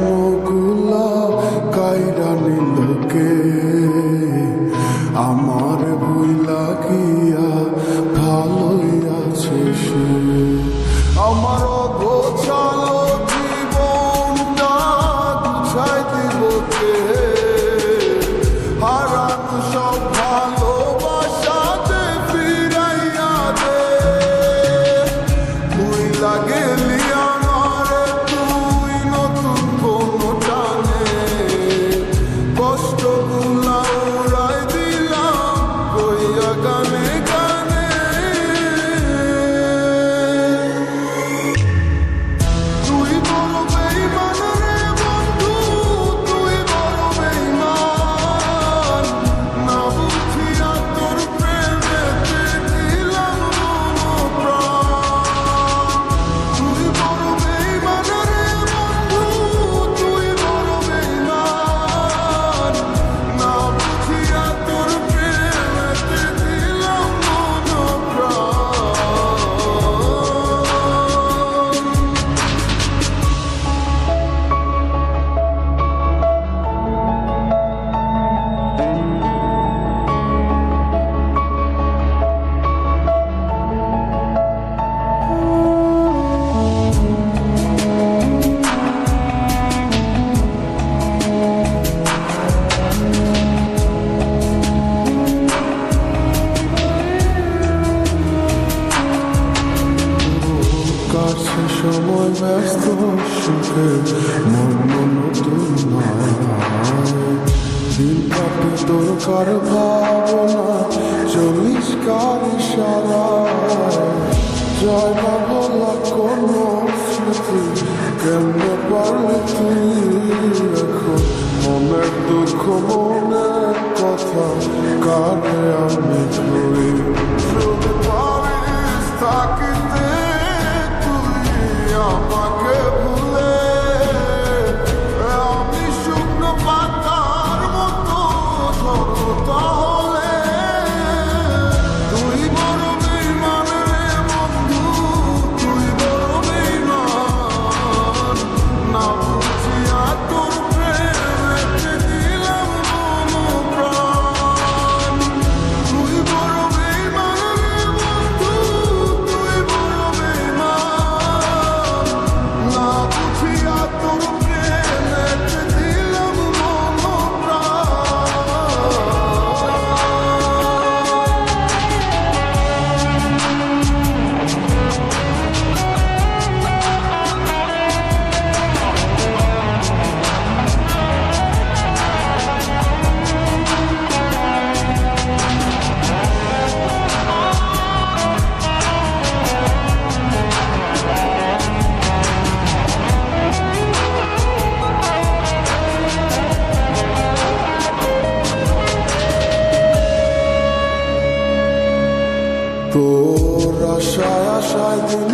স্বপ্নগুলা কাইরা নিলকে আমার ভুইলা গিয়া ভালোই আছে সে। আমার গোছালো জীবনটা গুছাই দিব কে, হারানো সব ভালোবাসাতে ফিরাইয়া দে। ভুইলা গেলি আমারে তুই নতুন কোনো টানে, কষ্টগুলা উড়াই দিলাম কইয়া গানে গানে। তুই বড় বেঈমান রে বন্ধু, তুই বড় বেঈমান, না বুঝিয়া তোর প্রেমেতে দিলাম মন প্রাণ। তুই বড় বেঈমান রে বন্ধু, তুই বড় বেঈমান, না বুঝিয়া তোর প্রেমেতে দিলাম মন প্রাণ। কাছে সময় ব্যস্ত সুখে মন নতুন নয়, দিন কাটে তোর কার ভাবনা চল্লিশ কার ইশারায়। জয় না বলা কোনো স্মৃতি কেমনে পারলে তুই এখন মনের দুঃখ মনের কথা কানে আমি ধরি। যদি পারিস থাকিতে আমাকে ভুলে, আমি শুকনো পাতার মতো ঝরবো তাহলে। তুই বড় বেঈমান রে বন্ধু, তুই বড় বেঈমান, না বুঝিয়া তোর প্রেমেতে দিলাম মন প্রাণ। তুই বড় বেঈমান রে বন্ধু, তুই বড় বেঈমান, না বুঝিয়া তোর প্রেমেতে দিলাম মন প্রাণ। তোর আশায় আশায় দিন